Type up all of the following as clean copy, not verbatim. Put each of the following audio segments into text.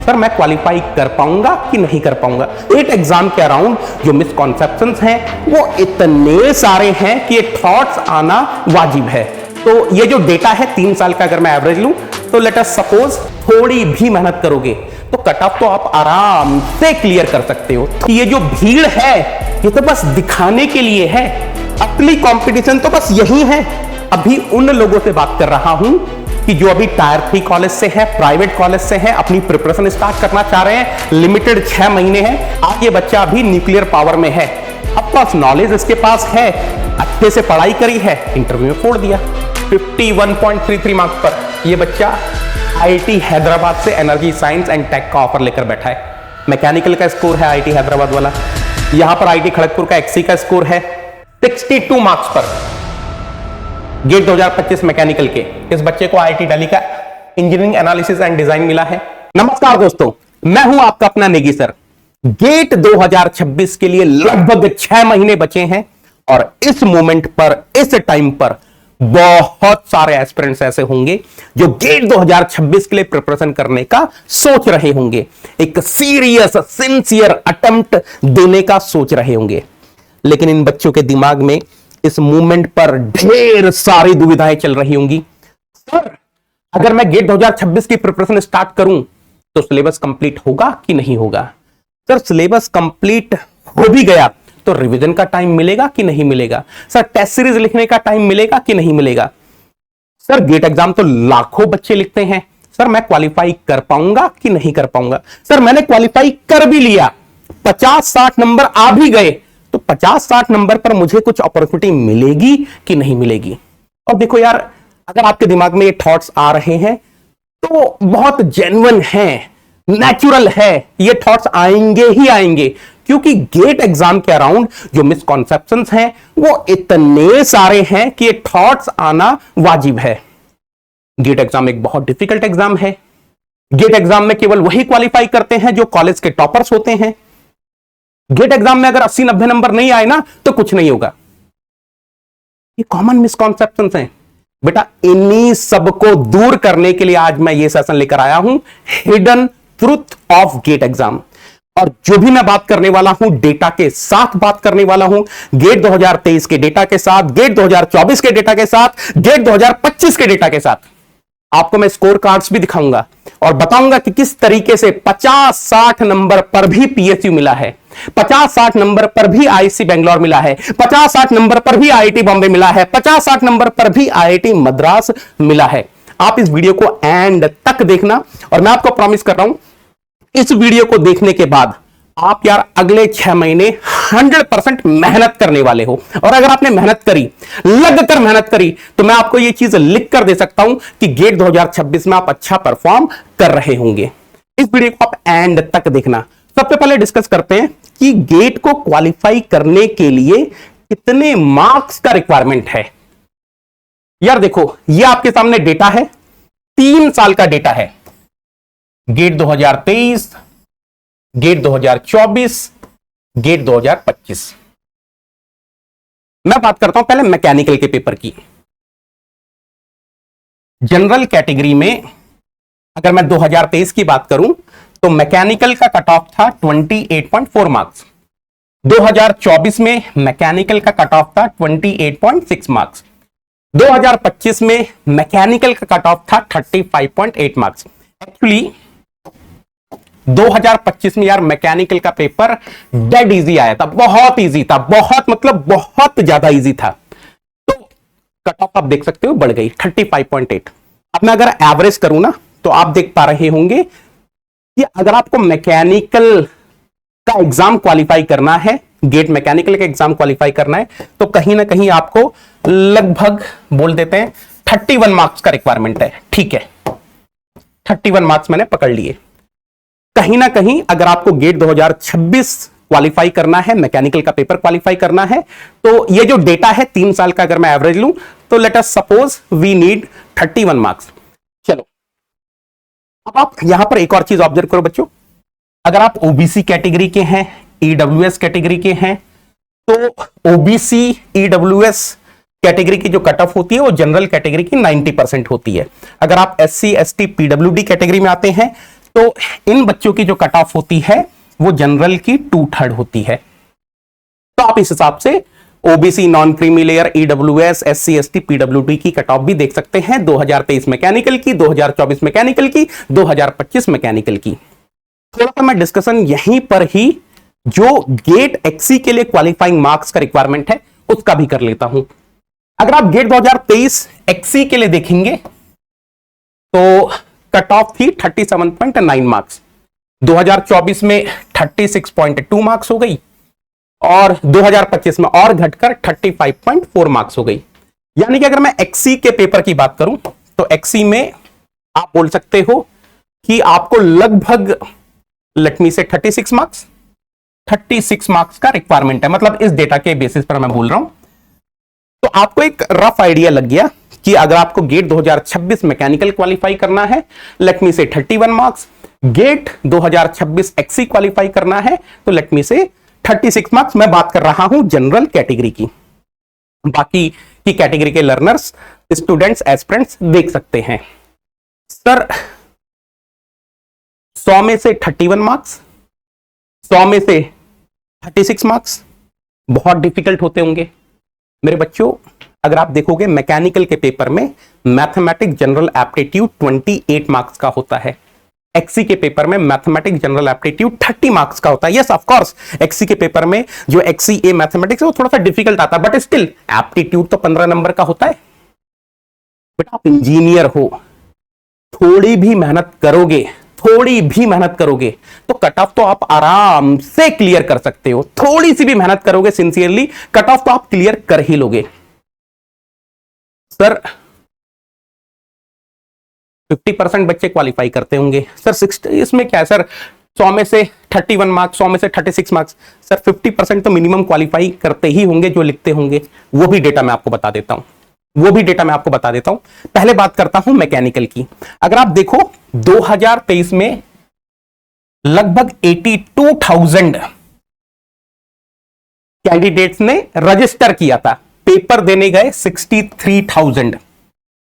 Sir मैं qualify कर पाऊंगा कि नहीं कर पाऊंगा। गेट एग्जाम के अराउंड जो मिसकॉन्सेप्शंस हैं वो इतने सारे हैं कि ये थॉट्स आना वाजिब है। तो ये जो डेटा है 3 साल का, अगर मैं एवरेज लूं तो लेट अस सपोज थोड़ी भी मेहनत करोगे तो कट ऑफ तो आप आराम से क्लियर कर सकते हो। ये जो भीड़ है ये तो बस दिखाने के लिए है, असली कंपटीशन तो बस यही है। अभी उन लोगों से बात कर रहा हूं कि जो अभी टायर 3 कॉलेज से है, प्राइवेट कॉलेज से है, अपनी प्रिपरेशन स्टार्ट करना चाह रहे हैं। लिमिटेड 6 महीने हैं। आज ये बच्चा अभी न्यूक्लियर पावर में है, अब पास नॉलेज इसके पास है, अच्छे से पढ़ाई करी है, इंटरव्यू में फोड़ दिया 51.33 मार्क्स पर। ये बच्चा आईआईटी हैदराबाद से एनर्जी साइंस एंड टेक का ऑफर लेकर बैठा है। मैकेनिकल का स्कोर है आईआईटी हैदराबाद वाला, यहां पर आईआईटी खड़गपुर का एक्सी का स्कोर है 62 मार्क्स पर। गेट 2025 मैकेनिकल के इस बच्चे को आईआईटी दिल्ली का इंजीनियरिंग एनालिसिस एंड डिजाइन मिला है। नमस्कार दोस्तों, मैं हूं आपका अपना नेगी सर। गेट 2026 के लिए लगभग 6 महीने बचे हैं और इस मोमेंट पर, इस टाइम पर बहुत सारे एस्पिरेंट्स ऐसे होंगे जो गेट 2026 के लिए प्रिपरेशन करने का सोच रहे होंगे, एक सीरियस सिंसियर अटेम्प्ट देने का सोच रहे होंगे। लेकिन इन बच्चों के दिमाग में इस मूवमेंट पर ढेर सारी दुविधाएं चल रही होंगी। सर अगर मैं गेट 2026 की प्रिपरेशन स्टार्ट करूं तो सिलेबस कंप्लीट होगा कि नहीं होगा। सर सिलेबस कंप्लीट हो भी गया तो रिवीजन का टाइम मिलेगा कि नहीं मिलेगा। सर टेस्ट सीरीज लिखने का टाइम मिलेगा कि नहीं मिलेगा। सर गेट एग्जाम तो लाखों बच्चे लिखते हैं, सर मैं क्वालिफाई कर पाऊंगा कि नहीं कर पाऊंगा। सर मैंने क्वालिफाई कर भी लिया, 50-60 नंबर आ भी गए तो 50-60 नंबर पर मुझे कुछ अपॉर्चुनिटी मिलेगी कि नहीं मिलेगी। और देखो यार, अगर आपके दिमाग में ये थॉट्स आ रहे हैं तो बहुत जेन्युइन है, नेचुरल है, ये थॉट्स आएंगे ही आएंगे, क्योंकि गेट एग्जाम के अराउंड जो मिसकॉन्सेप्शंस हैं वो इतने सारे हैं कि ये थॉट्स आना वाजिब है। गेट एग्जाम एक बहुत डिफिकल्ट एग्जाम है। गेट एग्जाम में केवल वही क्वालिफाई करते हैं जो कॉलेज के टॉपर्स होते हैं। गेट एग्जाम में अगर 80-90 नंबर नहीं आए ना तो कुछ नहीं होगा। ये कॉमन मिसकॉन्सेप्शंस हैं बेटा। इन्हीं सबको दूर करने के लिए आज मैं ये सेशन लेकर आया हूं, hidden truth of GATE exam. और जो भी मैं बात करने वाला हूं डेटा के साथ बात करने वाला हूं, गेट 2023 के डेटा के साथ, गेट 2024 के डेटा के साथ, गेट 2025 के डेटा के साथ। आपको मैं स्कोर कार्ड्स भी दिखाऊंगा और बताऊंगा कि किस तरीके से 50-60 नंबर पर भी पीएसयू मिला है, 50-60 नंबर पर भी आईआईसी बेंगलोर मिला है, 50-60 नंबर पर भी आईआईटी बॉम्बे मिला है, 50-60 नंबर पर भी आईआईटी मद्रास मिला है। आप इस वीडियो को एंड तक देखना और मैं आपको प्रॉमिस कर रहा हूं इस वीडियो को देखने के बाद आप यार अगले 6 महीने 100% मेहनत करने वाले हो। और अगर आपने मेहनत करी, लगकर मेहनत करी, तो मैं आपको ये चीज लिख कर दे सकता हूं कि गेट 2026 में आप अच्छा परफॉर्म कर रहे होंगे। इस वीडियो को आप एंड तक देखना। सबसे पहले डिस्कस करते हैं कि गेट को क्वालिफाई करने के लिए कितने मार्क्स का रिक्वायरमेंट है। यार देखो, ये आपके सामने डेटा है, 3 साल का डेटा है। GATE 2023, GATE 2024, GATE 2025। मैं बात करता हूं पहले मैकेनिकल के पेपर की। जनरल कैटेगरी में अगर मैं 2023 की बात करूं तो मैकेनिकल का कट ऑफ था 28.4 मार्क्स। 2024 में मैकेनिकल का कट ऑफ था 28.6 मार्क्स। 2025 में मैकेनिकल का कट ऑफ था 35.8 मार्क्स। एक्चुअली 2025 में यार मैकेनिकल का पेपर डेड इजी आया था, बहुत इजी था, बहुत मतलब बहुत ज्यादा इजी था। तो कट ऑफ आप देख सकते हो बढ़ गई 35.8। अब मैं अगर एवरेज करूं ना तो आप देख पा रहे होंगे कि अगर आपको मैकेनिकल का एग्जाम क्वालिफाई करना है, गेट मैकेनिकल का एग्जाम क्वालिफाई करना है, तो कहीं ना कहीं आपको लगभग बोल देते हैं 31 मार्क्स का रिक्वायरमेंट है। ठीक है, 31 मार्क्स मैंने पकड़ लिए। कहीं ना कहीं अगर आपको गेट 2026 क्वालिफाई करना है, मैकेनिकल का पेपर क्वालिफाई करना है, तो ये जो डेटा है 3 साल का अगर मैं एवरेज लूं तो let us suppose we need 31 marks. चलो अब आप यहां पर एक और चीज ऑब्जर्व करो बच्चों, अगर आप ओबीसी कैटेगरी के हैं, ईडब्ल्यूएस कैटेगरी के हैं, तो ओबीसी ईडब्ल्यूएस कैटेगरी की जो कट ऑफ होती है वो जनरल कैटेगरी की 90% होती है। अगर आप एससी एसटी पीडब्ल्यूडी कैटेगरी में आते हैं तो इन बच्चों की जो कट ऑफ होती है वो जनरल की 2/3 होती है। तो आप इस हिसाब से OBC, non creamy layer, EWS, SC ST, PWD की कट ऑफ भी देख सकते हैं। 2023 मैकेनिकल की, 2024 मैकेनिकल की, 2025 मैकेनिकल की। थोड़ा सा मैं डिस्कशन यहीं पर ही जो गेट एक्सी के लिए क्वालिफाइंग मार्क्स का रिक्वायरमेंट है उसका भी कर लेता हूं। अगर आप गेट 2023 एक्सी के लिए देखेंगे तो कट ऑफ थी 37.9 मार्क्स, 2024 में 36.2 मार्क्स हो गई और 2025 में और घटकर 35.4 मार्क्स हो गई। यानी कि अगर मैं एक्सी के पेपर की बात करूं तो एक्सी में आप बोल सकते हो कि आपको लगभग लेट मी से 36 मार्क्स का रिक्वायरमेंट है। मतलब इस डेटा के बेसिस पर मैं बोल रहा हूं, तो आपको एक रफ आइडिया लग गया कि अगर आपको गेट 2026 मैकेनिकल क्वालिफाई करना है, लेट मी से 31 मार्क्स, गेट 2026 एक्सी क्वालिफाई करना है तो लेट मी से 36 मार्क्स। मैं बात कर रहा हूं जनरल कैटेगरी की, बाकी की कैटेगरी के लर्नर्स, स्टूडेंट्स, एस्पिरेंट्स देख सकते हैं। सर 100 में से 31 मार्क्स, 100 में से 36 मार्क्स बहुत डिफिकल्ट होते होंगे मेरे बच्चों। अगर आप देखोगे मैकेनिकल के पेपर में मैथमेटिक्स जनरल एप्टीट्यूड 28 मार्क्स का होता है, एक्सी के पेपर में मैथमेटिक्स जनरल एप्टीट्यूड 30 मार्क्स का होता है। यस ऑफ कोर्स एक्सी के पेपर में जो एक्सी ए मैथमेटिक्स है वो थोड़ा सा डिफिकल्ट आता है, बट स्टिल एप्टीट्यूड तो 15 नंबर का होता है। बेटा आप इंजीनियर हो, थोड़ी भी मेहनत करोगे तो कट ऑफ तो आप आराम से क्लियर कर सकते हो। थोड़ी सी भी मेहनत करोगे सिंसियरली, कट ऑफ तो आप क्लियर कर ही लोगे। सर 50% बच्चे क्वालिफाई करते होंगे। सर 60 इसमें क्या है सर, 100 में से 31 मार्क्स, 100 में से 36 मार्क्स, सर 50% तो मिनिमम क्वालिफाई करते ही होंगे जो लिखते होंगे। वो भी डेटा मैं आपको बता देता हूं। पहले बात करता हूं मैकेनिकल की। अगर आप देखो 2023 में लगभग 82,000 कैंडिडेट्स ने रजिस्टर किया था, पेपर देने गए 63,000,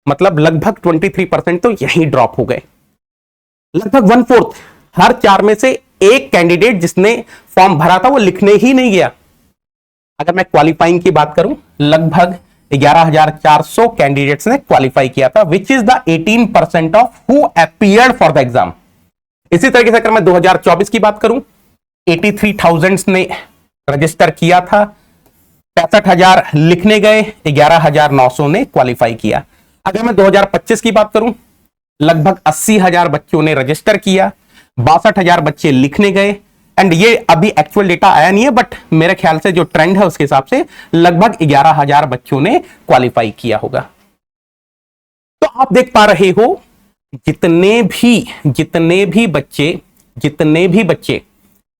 मतलब लगभग 23% तो यही ड्रॉप हो गए। लगभग 1/4, हर 4 में से एक कैंडिडेट जिसने फॉर्म भरा था वो लिखने ही नहीं गया। अगर मैं क्वालिफाइंग की बात करूं, लगभग 11,400 कैंडिडेट्स ने क्वालिफाई किया था, which is the 18% of who appeared for the exam. इसी तरीके से अगर मैं 2024 की बात करूं, 83,000 ने रजिस्टर किया था, 65,000 लिखने गए, 11,900 ने क्वालिफाई किया। अगर मैं 2025 की बात करूं, लगभग 80,000 बच्चों ने रजिस्टर किया, 62,000 बच्चे लिखने गए, एंड ये अभी एक्चुअल डेटा आया नहीं है, बट मेरे ख्याल से जो ट्रेंड है उसके हिसाब से लगभग 11,000 बच्चों ने क्वालिफाई किया होगा। तो आप देख पा रहे हो जितने भी बच्चे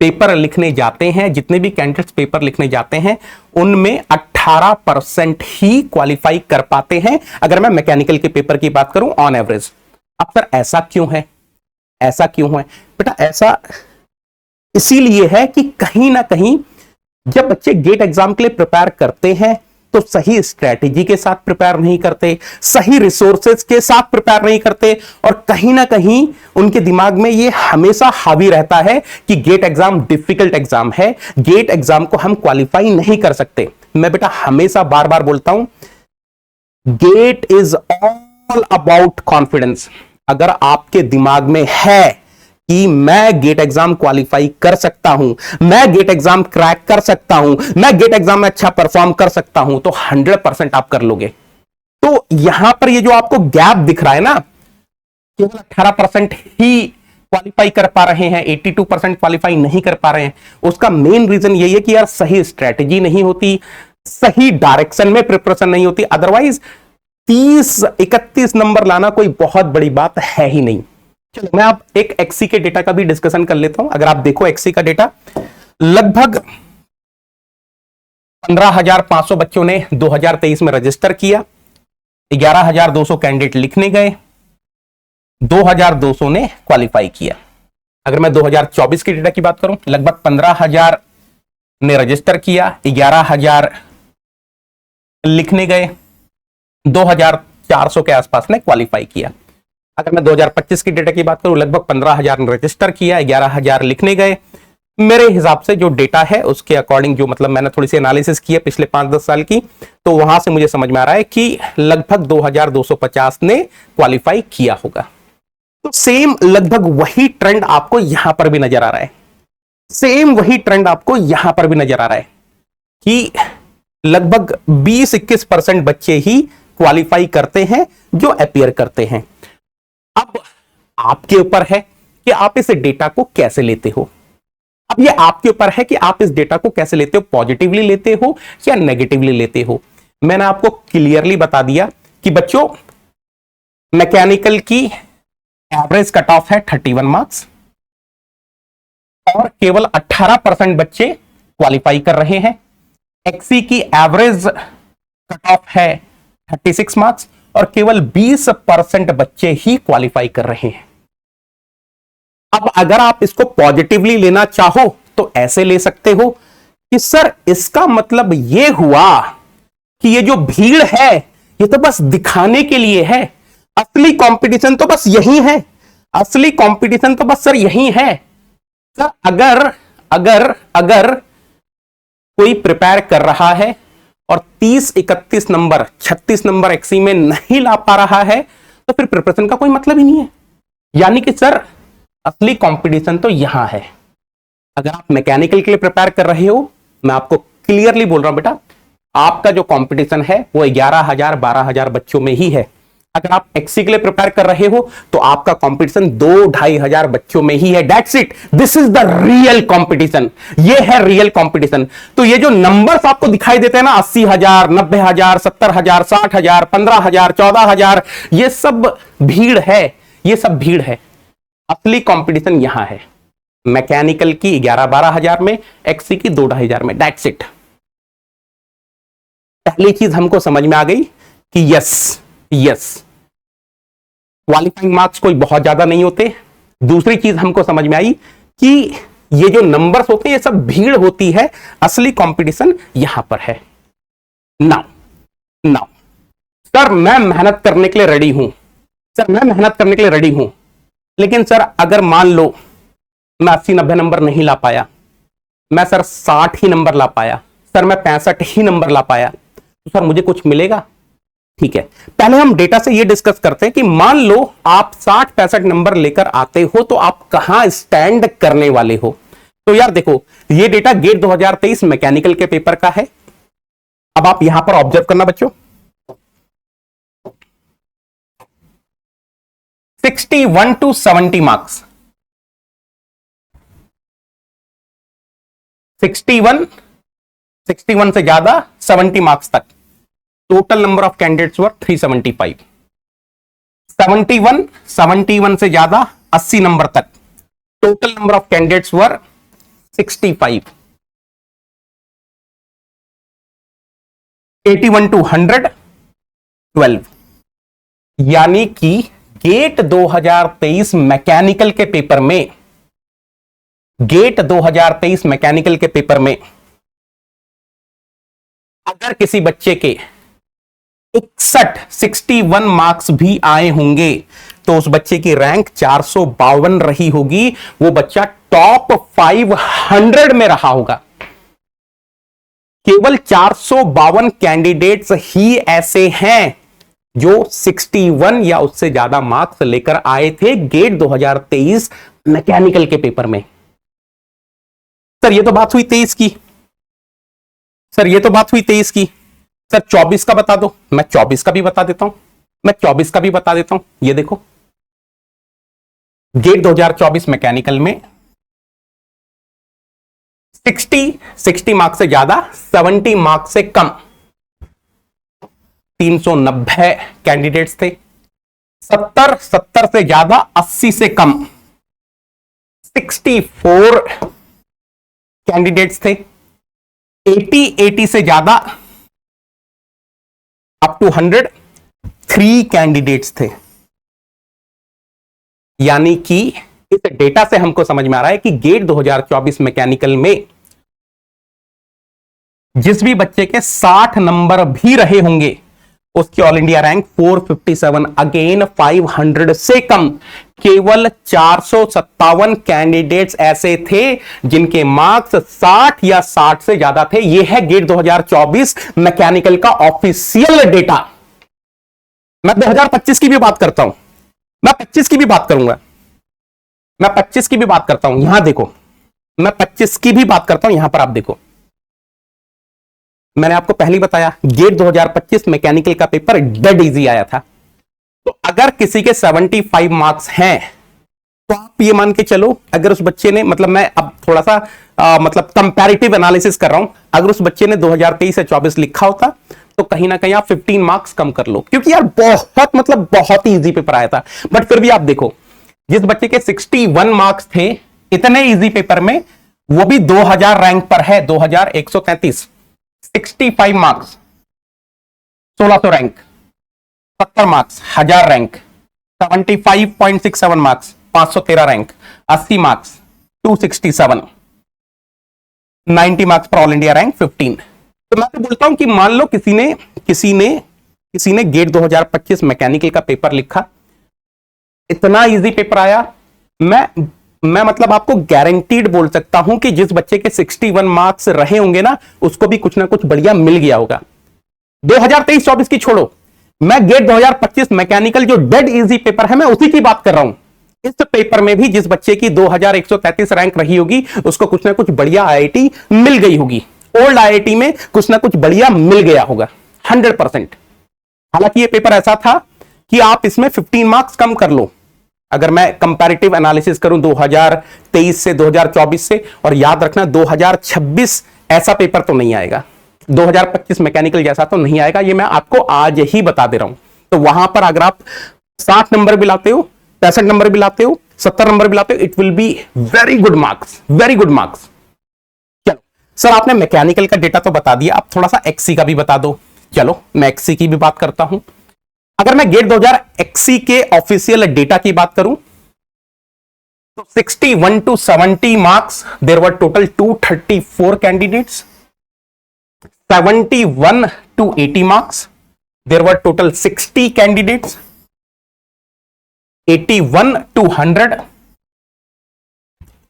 पेपर लिखने जाते हैं, जितने भी कैंडिडेट्स पेपर लिखने जाते हैं, उनमें 18% ही क्वालिफाई कर पाते हैं अगर मैं मैकेनिकल के पेपर की बात करूं ऑन एवरेज। अब सर ऐसा क्यों है बेटा? ऐसा इसीलिए है कि कहीं ना कहीं जब बच्चे गेट एग्जाम के लिए प्रिपेयर करते हैं तो सही स्ट्रेटेजी के साथ प्रिपेयर नहीं करते, सही रिसोर्सेज के साथ प्रिपेयर नहीं करते, और कहीं ना कहीं उनके दिमाग में ये हमेशा हावी रहता है कि गेट एग्जाम डिफिकल्ट एग्जाम है, गेट एग्जाम को हम क्वालिफाई नहीं कर सकते। मैं बेटा हमेशा बार बार बोलता हूं, GATE is all about confidence. अगर आपके दिमाग में है कि मैं गेट एग्जाम क्वालिफाई कर सकता हूं, मैं गेट एग्जाम क्रैक कर सकता हूं, मैं गेट एग्जाम में अच्छा परफॉर्म कर सकता हूं, तो 100% आप कर लोगे। तो यहां पर ये जो आपको गैप दिख रहा है ना, केवल 18% ही क्वालिफाई कर पा रहे हैं, 82% क्वालिफाई नहीं कर पा रहे हैं, उसका मेन रीजन यही है कि यार सही स्ट्रेटेजी नहीं होती, सही डायरेक्शन में प्रिपरेशन नहीं होती। अदरवाइज 30-31 नंबर लाना कोई बहुत बड़ी बात है ही नहीं। चलो मैं अब एक एक्सी के डेटा का भी डिस्कशन कर लेता हूं। अगर आप देखो एक्सी का डेटा, लगभग 15,500 बच्चों ने 2023 में रजिस्टर किया, 11,200 कैंडिडेट लिखने गए, 2,200 ने क्वालिफाई किया। अगर मैं 2024 के डेटा की बात करूं, लगभग 15,000 ने रजिस्टर किया, 11,000 लिखने गए, 2,400 के आसपास ने क्वालिफाई किया। अगर मैं 2025 की डेटा की बात करूं, लगभग 15,000 ने रजिस्टर किया, 11,000 लिखने गए। मेरे हिसाब से जो डेटा है उसके अकॉर्डिंग, जो मतलब मैंने थोड़ी सी एनालिसिस की है पिछले 5-10 साल की, तो वहां से मुझे समझ में आ रहा है कि लगभग 2,250 ने क्वालिफाई किया होगा। तो सेम लगभग वही ट्रेंड आपको यहां पर भी नजर आ रहा है, सेम वही ट्रेंड आपको यहां पर भी नजर आ रहा है कि लगभग 20-21% बच्चे ही क्वालिफाई करते हैं जो अपीयर करते हैं। अब आपके ऊपर है कि आप इस डेटा को कैसे लेते हो। अब ये आपके ऊपर है कि आप इस डेटा को कैसे लेते हो, पॉजिटिवली लेते हो या नेगेटिवली लेते हो। मैंने आपको क्लियरली बता दिया कि बच्चों मैकेनिकल की एवरेज कट ऑफ है 31 मार्क्स और केवल 18% बच्चे क्वालिफाई कर रहे हैं। एक्सी की एवरेज कट ऑफ है 36 मार्क्स और केवल 20% बच्चे ही क्वालिफाई कर रहे हैं। अब अगर आप इसको पॉजिटिवली लेना चाहो तो ऐसे ले सकते हो कि सर इसका मतलब यह हुआ कि ये जो भीड़ है ये तो बस दिखाने के लिए है, असली कंपटीशन तो बस यही है, असली कंपटीशन तो बस सर यही है। सर अगर अगर अगर कोई प्रिपेयर कर रहा है और 30-31 नंबर 36 नंबर एक्सी में नहीं ला पा रहा है तो फिर प्रिपरेशन का कोई मतलब ही नहीं है। यानी कि सर असली कंपटीशन तो यहां है। अगर आप मैकेनिकल के लिए प्रिपेयर कर रहे हो, मैं आपको क्लियरली बोल रहा हूं बेटा, आपका जो कंपटीशन है वो 11,000 12,000 बच्चों में ही है। अगर आप एक्सी के लिए प्रिपेयर कर रहे हो तो आपका कंपटीशन 2-2,500 बच्चों में ही है। That's it, this is the real competition, ये है रियल कंपटीशन। तो ये जो नंबर्स आपको दिखाई देते हैं ना, 80,000 90,000 70,000 60,000 15,000 14,000, ये सब भीड़ है, ये सब भीड़ है। असली कंपटीशन यहां है, मैकेनिकल की 11-12,000 में, एक्सी की 2-2,500 में। That's it. पहली चीज हमको समझ में आ गई कि यस क्वालिफाइंग मार्क्स कोई बहुत ज्यादा नहीं होते। दूसरी चीज हमको समझ में आई कि ये जो नंबर्स होते हैं ये सब भीड़ होती है, असली कंपटीशन यहां पर है। नाउ सर मैं मेहनत करने के लिए रेडी हूं, सर मैं मेहनत करने के लिए रेडी हूं, लेकिन सर अगर मान लो मैं 80-90 नंबर नहीं ला पाया, मैं सर 60 ही नंबर ला पाया, सर मैं 65 ही नंबर ला पाया, तो सर मुझे कुछ मिलेगा? ठीक है, पहले हम डेटा से ये डिस्कस करते हैं कि मान लो आप 60-65 नंबर लेकर आते हो तो आप कहां स्टैंड करने वाले हो। तो यार देखो, ये डेटा गेट 2023 मैकेनिकल के पेपर का है। अब आप यहां पर ऑब्जर्व करना बच्चों, 61 to 70 मार्क्स, 61 से ज्यादा 70 मार्क्स तक। टोटल नंबर ऑफ कैंडिडेट्स वर 375। 71 से ज्यादा 80 नंबर तक। Total number of candidates were 65। 81 to 100 12। यानी कि गेट 2023 मैकेनिकल के पेपर में, गेट 2023 मैकेनिकल के पेपर में अगर किसी बच्चे के 61 मार्क्स भी आए होंगे तो उस बच्चे की रैंक 452 रही होगी, वो बच्चा टॉप 500 में रहा होगा। केवल 452 कैंडिडेट्स ही ऐसे हैं जो 61 या उससे ज्यादा मार्क्स लेकर आए थे गेट 2023 मैकेनिकल के पेपर में। सर ये तो बात हुई 23 की, सर ये तो बात हुई 23 की, सर 24 का बता दो। मैं 24 का भी बता देता हूं, मैं 24 का भी बता देता हूं। ये देखो, गेट 2024 मैकेनिकल में 60 मार्क्स से ज्यादा, 70 मार्क्स से कम 390 कैंडिडेट्स थे। 70 से ज्यादा 80 से कम 64 कैंडिडेट्स थे। 80 से ज्यादा अप टू 100 3 कैंडिडेट्स थे। यानी कि इस डेटा से हमको समझ में आ रहा है कि गेट 2024 मैकेनिकल में जिस भी बच्चे के 60 नंबर भी रहे होंगे उसकी ऑल इंडिया रैंक 457, अगेन 500 से कम। केवल 457 कैंडिडेट्स ऐसे थे जिनके मार्क्स 60 या 60 से ज्यादा थे। यह है गेट 2024 मैकेनिकल का ऑफिशियल डेटा। मैं 2025 की भी बात करता हूं, मैं 25 की भी बात करूंगा, मैं 25 की भी बात करता हूं। यहां देखो, मैं 25 की भी बात करता हूं। यहां पर आप देखो, मैंने आपको पहले ही बताया गेट 2025 मैकेनिकल का पेपर डेड इजी आया था। तो अगर किसी के 75 मार्क्स हैं तो आप ये मान के चलो, अगर उस बच्चे ने, मतलब मैं अब थोड़ा सा मतलब कंपैरेटिव एनालिसिस कर रहा हूं, अगर उस बच्चे ने 2023 से 24 लिखा होता तो कहीं ना कहीं आप 15 मार्क्स कम कर लो, क्योंकि यार बहुत मतलब बहुत ही इजी पेपर आया था। बट फिर भी आप देखो, जिस बच्चे के 61 मार्क्स थे इतने इजी पेपर में, वो भी 2000 रैंक पर है, 2133। 65 marks 1600 rank, 70 marks 1000 rank, 75.67 marks 513 rank, 80 marks 267, 90 marks पर ऑल इंडिया रैंक 15। तो मैं तो बोलता हूं कि मान लो किसी ने गेट 2025 मैकेनिकल का पेपर लिखा, इतना इजी पेपर आया, मैं मतलब आपको गारंटीड बोल सकता हूं कि जिस बच्चे के 61 मार्क्स रहे होंगे ना, उसको भी कुछ ना कुछ बढ़िया मिल गया होगा। 2023-24 की छोड़ो, मैं गेट 2025 मैकेनिकल जो डेड इजी पेपर है, मैं उसी की बात कर रहा हूं। इस पेपर में भी जिस बच्चे की 2133 रैंक रही होगी, उसको कुछ ना कुछ बढ़िया आईआईटी मिल गई होगी, ओल्ड आईआईटी में कुछ ना कुछ बढ़िया मिल गया होगा 100%। हालांकि यह पेपर ऐसा था कि आप इसमें 15 मार्क्स कम कर लो, अगर मैं कंपैरेटिव एनालिसिस करूं 2023 से 2024 से। और याद रखना 2026 ऐसा पेपर तो नहीं आएगा, 2025 मैकेनिकल जैसा तो नहीं आएगा, ये मैं आपको आज ही बता दे रहा हूं। तो वहां पर अगर आप 60 नंबर भी लाते हो, 65 नंबर भी लाते हो, 70 नंबर भी लाते हो, it will be very good marks, very good marks. चलो सर, आपने मैकेनिकल का डेटा तो बता दिया, अब थोड़ा सा एक्सी का भी बता दो। चलो मैं एक्सी की भी बात करता हूं। अगर मैं गेट 2000 एक्सी के ऑफिशियल डेटा की बात करूं तो 61 to 70 marks, there were total 234 candidates. 71 to 80 marks, there were total 60 candidates. 81 to 100,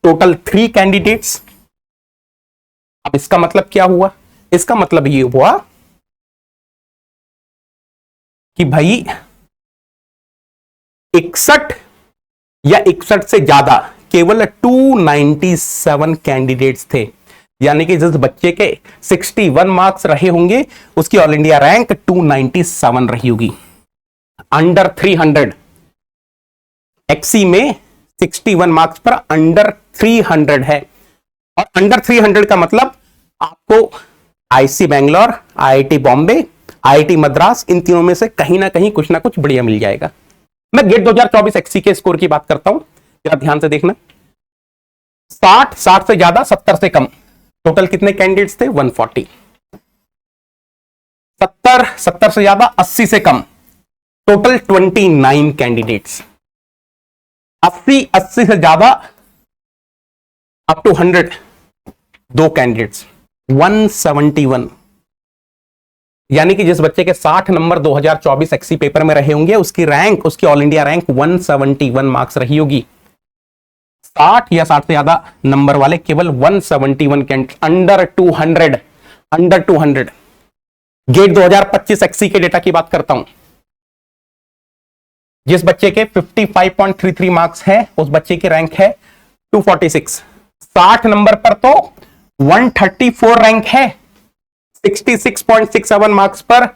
total 3 candidates. अब इसका मतलब क्या हुआ? इसका मतलब ये हुआ कि भाई 61 या 61 से ज्यादा केवल 297 कैंडिडेट्स थे। यानी कि जिस बच्चे के 61 मार्क्स रहे होंगे, उसकी ऑल इंडिया रैंक 297 रही होगी, अंडर 300। एक्सी में 61 मार्क्स पर अंडर 300 है, और अंडर 300 का मतलब आपको IISc Bangalore, IIT Bombay, IIT Madras, इन तीनों में से कहीं ना कहीं कुछ ना कुछ बढ़िया मिल जाएगा। मैं गेट 2024 एक्सी के स्कोर की बात करता हूं, जरा ध्यान से देखना। 60 से ज्यादा, 70 से कम, टोटल कितने कैंडिडेट्स थे? 140। 70 से ज्यादा, 80 से कम, टोटल 29 कैंडिडेट्स। 80 से ज्यादा अप टू 100, 2 कैंडिडेट्स, 171। यानी कि जिस बच्चे के 60 नंबर 2024 एक्सी पेपर में रहे होंगे, उसकी रैंक, उसकी ऑल इंडिया रैंक 171 मार्क्स रही होगी। 60 या 60 से ज्यादा नंबर वाले केवल 171 candidate, under 200, under 200। GATE 2025 XE के डेटा की बात करता हूं। जिस बच्चे के 55.33 मार्क्स है, उस बच्चे की रैंक है 246। 60 नंबर पर तो 134 रैंक है, 66.67 मार्क्स पर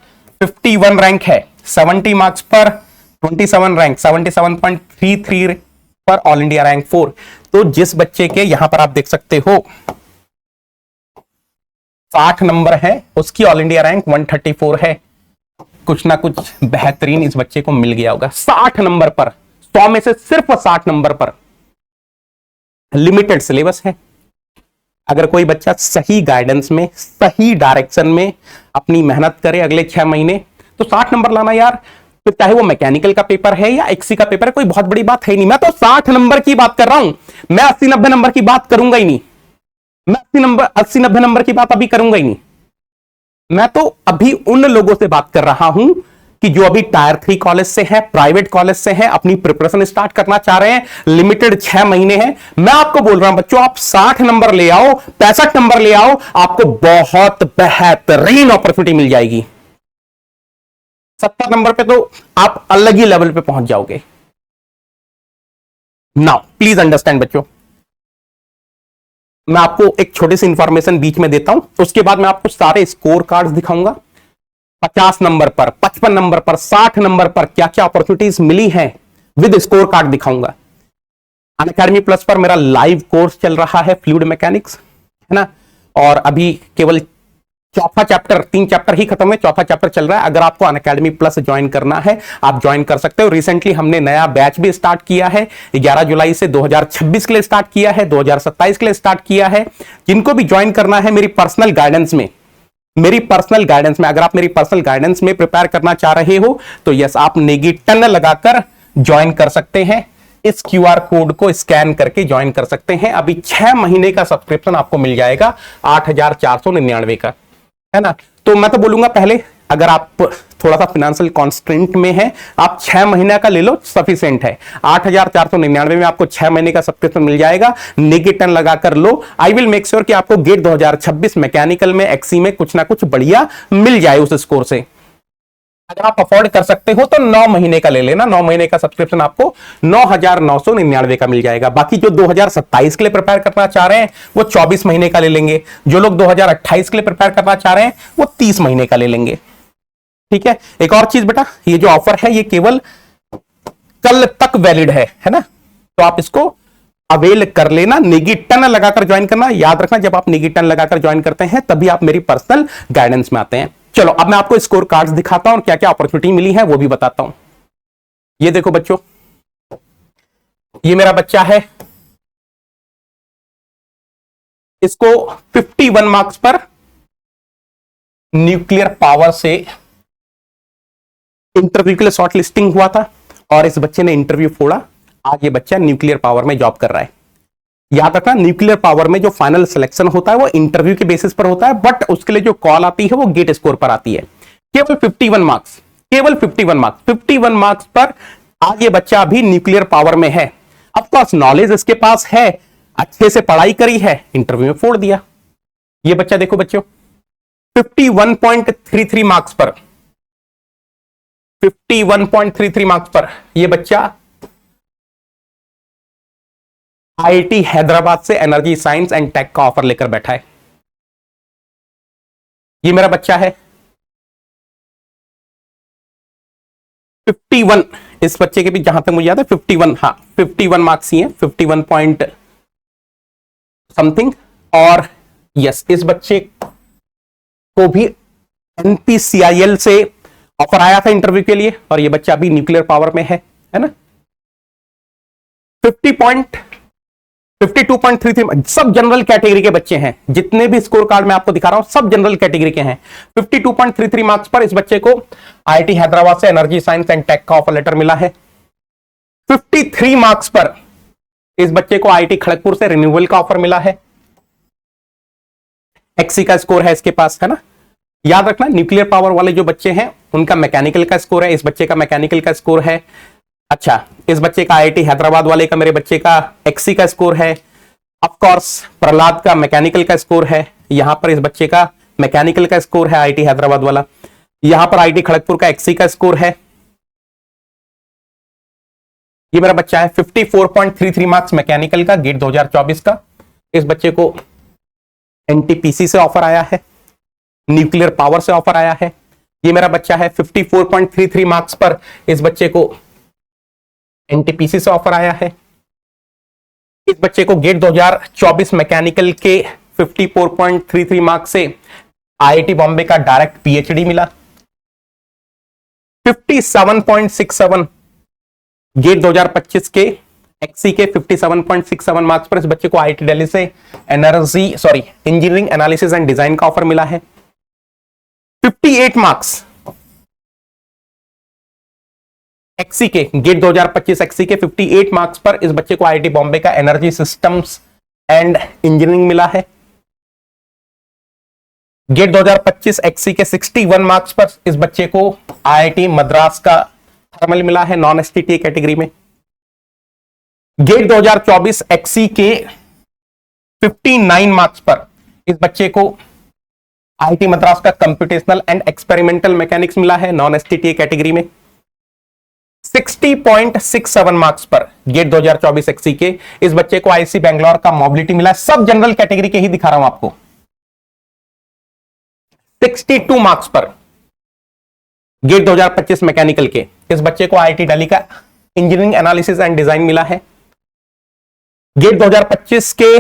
51 रैंक है, 70 मार्क्स पर 27 रैंक, 77.33 पर ऑल इंडिया रैंक 4। तो जिस बच्चे के, यहां पर आप देख सकते हो 60 नंबर है, उसकी ऑल इंडिया रैंक 134 है, कुछ ना कुछ बेहतरीन इस बच्चे को मिल गया होगा 60 नंबर पर। 100 में से सिर्फ 60 नंबर पर। लिमिटेड सिलेबस है, अगर कोई बच्चा सही गाइडेंस में, सही डायरेक्शन में अपनी मेहनत करे अगले 6 महीने, तो 60 नंबर लाना यार, तो चाहे वो मैकेनिकल का पेपर है या एक्सी का पेपर है, कोई बहुत बड़ी बात है नहीं। मैं तो 60 नंबर की बात कर रहा हूं, मैं 80-90 नंबर की बात करूंगा ही नहीं। मैं 80-90 नंबर की बात अभी करूंगा ही नहीं। मैं तो अभी उन लोगों से बात कर रहा हूं कि जो अभी टायर 3 कॉलेज से हैं, प्राइवेट कॉलेज से हैं, अपनी प्रिपरेशन स्टार्ट करना चाह रहे हैं, लिमिटेड 6 महीने हैं, मैं आपको बोल रहा हूं बच्चों, आप 60 नंबर ले आओ, 65 नंबर ले आओ, आपको बहुत बेहतरीन अपॉर्चुनिटी मिल जाएगी। 70 नंबर पे तो आप अलग ही लेवल पे पहुंच जाओगे। नाउ प्लीज अंडरस्टैंड बच्चों, मैं आपको एक छोटी सी इंफॉर्मेशन बीच में देता हूं, उसके बाद मैं आपको सारे स्कोर कार्ड्स दिखाऊंगा। 50 नंबर पर, 55 नंबर पर, 60 नंबर पर क्या क्या अपॉर्चुनिटीज मिली हैं विद स्कोर कार्ड दिखाऊंगा। अनअकैडमी प्लस पर मेरा लाइव कोर्स चल रहा है फ्लूइड मैकेनिक्स, है ना, और अभी केवल चौथा चैप्टर, 3 चैप्टर ही खत्म है, चौथा चैप्टर चल रहा है। अगर आपको अनअकैडमी प्लस ज्वाइन करना है, आप ज्वाइन कर सकते हो। रिसेंटली हमने नया बैच भी स्टार्ट किया है, 11 जुलाई से 2026 के लिए स्टार्ट किया है, 2027 के लिए स्टार्ट किया है। जिनको भी ज्वाइन करना है मेरी पर्सनल गाइडेंस में, अगर आप मेरी पर्सनल गाइडेंस में प्रिपेयर करना चाह रहे हो तो यस, आप नेगेटिव लगाकर ज्वाइन कर सकते हैं। इस क्यूआर कोड को स्कैन करके ज्वाइन कर सकते हैं। अभी 6 महीने का सब्सक्रिप्शन आपको मिल जाएगा 8,499 का, है ना। तो मैं तो बोलूंगा पहले, अगर आप थोड़ा सा फाइनेंशियल कॉन्स्ट्रेंट में है, आप 6 महीने का ले लो, सफिशिएंट है। 8,499 में आपको 6 महीने का सब्सक्रिप्शन मिल जाएगा। नेगेटिव लगा कर लो। आई विल मेक श्योर कि आपको गेट 2026 मैकेनिकल में, एक्सी में कुछ ना कुछ बढ़िया मिल जाए उस स्कोर से। अगर आप अफोर्ड कर सकते हो तो 9 महीने का ले लेना। 9 महीने का सब्सक्रिप्शन आपको 9,999 का मिल जाएगा। बाकी जो 2027 के लिए प्रिपेयर करना चाह रहे हैं वो 24 महीने का ले लेंगे। जो लोग 2028 के लिए प्रिपेयर करना चाह रहे हैं वो 30 महीने का ले लेंगे। ठीक है। एक और चीज बेटा, ये जो ऑफर है ये केवल कल तक वैलिड है ना, तो आप इसको अवेल कर लेना। नेगेटिव लगाकर ज्वाइन करना। याद रखना, जब आप नेगेटिव लगाकर ज्वाइन करते हैं तभी आप मेरी पर्सनल गाइडेंस में आते हैं। चलो अब मैं आपको स्कोर कार्ड्स दिखाता हूं और क्या क्या अपॉर्चुनिटी मिली है वो भी बताता हूं। ये देखो बच्चों, ये मेरा बच्चा है, इसको 51 मार्क्स पर न्यूक्लियर पावर से इंटरव्यू के लिए शॉर्ट लिस्टिंग हुआ था और इस बच्चे ने इंटरव्यू फोड़ा। आज ये बच्चा न्यूक्लियर पावर में जॉब कर रहा है। याद रखना, न्यूक्लियर पावर में जो फाइनल सिलेक्शन होता है वो इंटरव्यू के बेसिस पर होता है, बट उसके लिए जो कॉल आती है वो गेट स्कोर पर आती है। केवल 51 मार्क्स, केवल 51 मार्क्स, 51 मार्क्स पर आज ये बच्चा अभी न्यूक्लियर पावर में है। ऑफ कोर्स नॉलेज इसके पास है, अच्छे से पढ़ाई करी है, इंटरव्यू में फोड़ दिया। ये बच्चा देखो बच्चों, 51.33 मार्क्स पर, 51.33 मार्क्स पर यह बच्चा आईआईटी हैदराबाद से एनर्जी साइंस एंड टेक का ऑफर लेकर बैठा है। ये मेरा बच्चा है 51, इस बच्चे के भी जहां तक मुझे याद है 51, हाँ 51 मार्क्स ही हैं, 51 पॉइंट समथिंग। और यस, इस बच्चे को भी एनपीसीआईएल से ऑफर आया था इंटरव्यू के लिए और ये बच्चा अभी न्यूक्लियर पावर में है ना। 52.33 सब जनरल कैटेगरी के बच्चे हैं। जितने भी स्कोर कार्ड मैं आपको दिखा रहा हूं सब जनरल कैटेगरी के हैं। 52.33 मार्क्स पर इस बच्चे को आईआईटी हैदराबाद से एनर्जी साइंस एंड टेक का ऑफर लेटर मिला है। 53 मार्क्स पर इस बच्चे को आईआईटी खड़गपुर से रिन्यूएबल का ऑफर मिला है। एक्सी का स्कोर है इसके पास, है ना। याद रखना, न्यूक्लियर पावर वाले जो बच्चे हैं उनका मैकेनिकल का स्कोर है, इस बच्चे का मैकेनिकल का स्कोर है। अच्छा, इस बच्चे का आईआईटी हैदराबाद वाले का, मेरे बच्चे का एक्सी का स्कोर है। ऑफ कोर्स प्रहलाद का मैकेनिकल का स्कोर है। यहां पर इस बच्चे का मैकेनिकल का स्कोर है आईआईटी हैदराबाद वाला। यहां पर आईआईटी खड़गपुर का एक्सी का स्कोर है। ये मेरा बच्चा है 54.33 मार्क्स मैकेनिकल का, गेट 2024 का। इस बच्चे को एनटीपीसी से ऑफर आया है, न्यूक्लियर पावर से ऑफर आया है। ये मेरा बच्चा है 54.33 मार्क्स पर इस बच्चे को एनटीपीसी से ऑफर आया है। इस बच्चे को गेट 2024 मैकेनिकल के 54.33 मार्क्स से आईआईटी बॉम्बे का डायरेक्ट पीएचडी मिला। 57.67 गेट 2025 के एक्सी के 57.67 मार्क्स पर इस बच्चे को आईआईटी दिल्ली से इंजीनियरिंग एनालिसिस एंड डिजाइन का ऑफर मिला है। 58 मार्क्स एक्सी के, गेट 2025 एक्सी के 58 मार्क्स पर इस बच्चे को आईआईटी बॉम्बे का एनर्जी सिस्टम्स एंड इंजीनियरिंग मिला है। गेट 2025 एक्सी के 61 मार्क्स पर इस बच्चे को आईआईटी मद्रास का थर्मल मिला है नॉन एसटीटी कैटेगरी में। गेट 2024 एक्सी के 59 मार्क्स पर इस बच्चे को आईआईटी मद्रास का कंप्यूटेशनल एंड एक्सपेरिमेंटल मैकेनिक्स मिला है नॉन एसटीटी कैटेगरी में। 60.67 मार्क्स पर गेट 2024 एक्सी के इस बच्चे को आईआईसी बेंगलोर का मोबिलिटी मिला है। सब जनरल कैटेगरी के ही दिखा रहा हूं आपको। 62 मार्क्स पर गेट 2025 मैकेनिकल के इस बच्चे को आईआईटी दिल्ली का इंजीनियरिंग एनालिसिस एंड डिजाइन मिला है। गेट 2025 के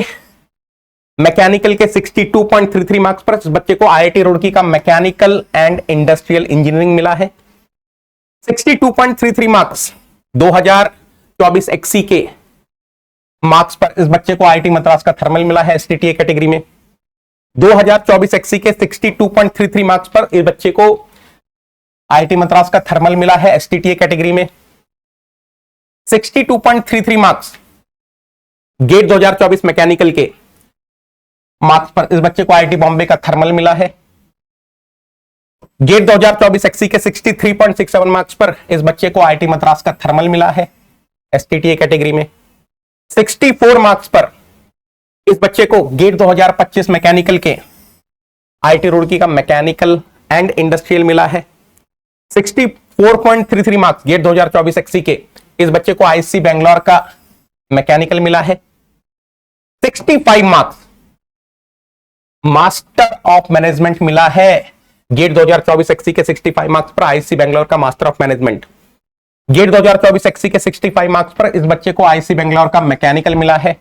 मैकेनिकल के 62.33 मार्क्स पर इस बच्चे को आईआईटी रुड़की का मैकेनिकल एंड इंडस्ट्रियल इंजीनियरिंग मिला है। 62.33 मार्क्स 2024 एक्सी के मार्क्स पर इस बच्चे को आईआईटी मद्रास का थर्मल मिला है एसटीटीए कैटेगरी में। 2024 एक्सी के 62.33 मार्क्स पर इस बच्चे को आईआईटी मद्रास का थर्मल मिला है एसटीटीए कैटेगरी में। 62.33 मार्क्स गेट 2024 मैकेनिकल के मार्क्स पर इस बच्चे को आईआईटी बॉम्बे का थर्मल मिला है। गेट 2024 एक्सी के 63.67 मार्क्स पर इस बच्चे को आईआईटी मद्रास का थर्मल मिला है एसटीटीए कैटेगरी में। 64 मार्क्स पर इस बच्चे को गेट 2025 मैकेनिकल के आईआईटी रुड़की का मैकेनिकल एंड इंडस्ट्रियल मिला है। 64.33 मार्क्स गेट 2024 एक्सी के इस बच्चे को आईआईसी बेंगलोर का मैकेनिकल मिला है। 65 मार्क्स मास्टर ऑफ मैनेजमेंट मिला है गेट 2024 एक्सी के 65 मार्क्स पर आईआईसी बेंगलोर का master of management. GATE 2024 XE के 65 मार्क्स पर इस बच्चे को आईआईसी बेंगलोर का मैकेनिकल मिला है।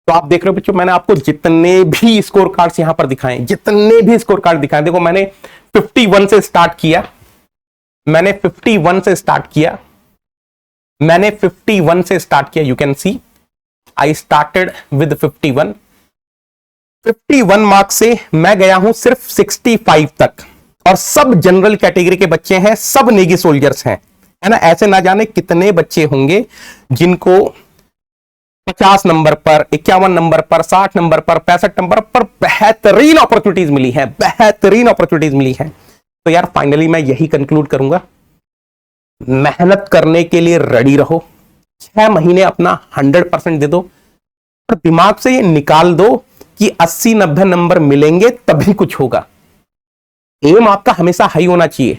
तो आप देख रहे हो बच्चों, मैंने आपको जितने भी स्कोर कार्ड्स यहां पर दिखाए, जितने भी स्कोर कार्ड दिखाए, देखो मैंने 51 से स्टार्ट किया, मैंने 51 से स्टार्ट किया, मैंने 51 से स्टार्ट किया। You can see I started with 51 marks से मैं गया हूं सिर्फ 65 तक, और सब जनरल कैटेगरी के बच्चे हैं, सब नेगी सोल्जर्स हैं, है ना। ऐसे ना जाने कितने बच्चे होंगे जिनको 50 नंबर पर, 51 नंबर पर, 60 नंबर पर, 65 नंबर पर बेहतरीन अपॉर्चुनिटीज मिली है, बेहतरीन अपॉर्चुनिटीज मिली है। तो यार फाइनली मैं यही कंक्लूड करूंगा, मेहनत करने के लिए रेडी रहो, 6 महीने अपना 100% दे दो, और दिमाग से ये निकाल दो कि 80-90 नंबर मिलेंगे तभी कुछ होगा। एम आपका हमेशा हाई होना चाहिए,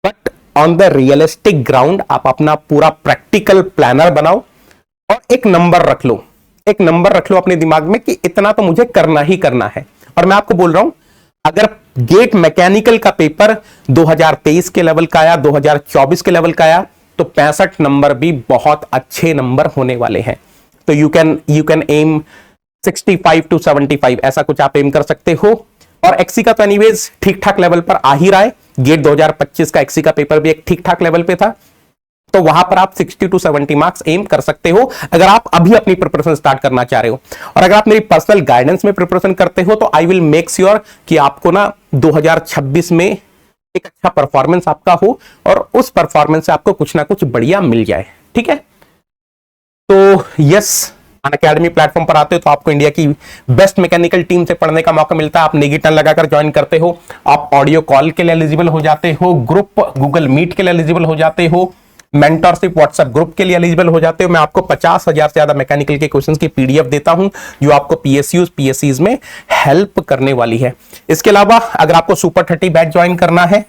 but on the realistic ground आप अपना पूरा प्रैक्टिकल प्लानर बनाओ और एक नंबर रख लो, एक नंबर रख लो अपने दिमाग में कि इतना तो मुझे करना ही करना है। और मैं आपको बोल रहा हूं, अगर गेट मैकेनिकल का पेपर 2023 के लेवल का आया, 2024 के लेवल का आया, तो 65 नंबर भी बहुत अच्छे नंबर होने वाले हैं। तो यू कैन एम 65 to 75, ऐसा कुछ आप एम कर सकते हो। और एक्सी का तो एनीवेज ठीक ठाक लेवल पर आ ही रहा है। गेट 2025 का एक्सी का पेपर भी एक ठीक ठाक लेवल पे था, तो वहां पर आप 60 to 70 मार्क्स एम कर सकते हो अगर आप अभी अपनी प्रिपरेशन स्टार्ट करना चाह रहे हो। और अगर आप मेरी पर्सनल गाइडेंस में प्रिपरेशन करते हो तो आई विल मेक श्योर कि आपको ना 2026 में एक अच्छा परफॉर्मेंस आपका हो, और उस परफॉर्मेंस से आपको कुछ ना कुछ बढ़िया मिल जाए, ठीक है। तो यस, अनअकैडमी प्लेटफॉर्म पर आते हो तो आपको इंडिया की बेस्ट मैकेनिकल टीम से पढ़ने का मौका मिलता है। आप नेगी टर्न लगाकर ज्वाइन करते हो, आप ऑडियो कॉल के लिए एलिजिबल हो जाते हो, ग्रुप गूगल मीट के लिए एलिजिबल हो जाते हो, मेंटरशिप व्हाट्सएप ग्रुप के लिए एलिजिबल हो जाते हो। मैं आपको 50,000 से ज्यादा मैकेनिकल के क्वेश्चंस की पीडीएफ देता हूं जो आपको पीएसयूज पीएससीज में हेल्प करने वाली है। इसके अलावा अगर आपको सुपर 30 बैच ज्वाइन करना है,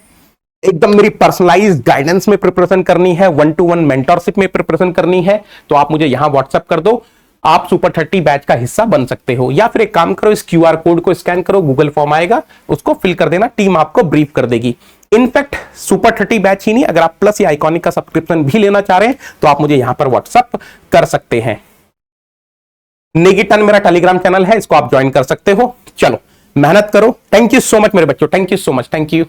एकदम मेरी पर्सनलाइज्ड गाइडेंस में प्रिपरेशन करनी है, 1-to-1 मेंटरशिप में प्रिपरेशन करनी है, तो आप मुझे यहां व्हाट्सएप कर दो, आप सुपर 30 बैच का हिस्सा बन सकते हो। या फिर एक काम करो, इस QR कोड को स्कैन करो, गूगल फॉर्म आएगा, उसको फिल कर देना, टीम आपको ब्रीफ कर देगी। इनफैक्ट सुपर 30 बैच ही नहीं, अगर आप प्लस या आइकॉनिक का सब्सक्रिप्शन भी लेना चाह रहे हैं तो आप मुझे यहां पर व्हाट्सएप कर सकते हैं। नेगी टर्न मेरा टेलीग्राम चैनल है, इसको आप ज्वाइन कर सकते हो। चलो मेहनत करो। थैंक यू सो मच मेरे बच्चों, thank you so much, thank you.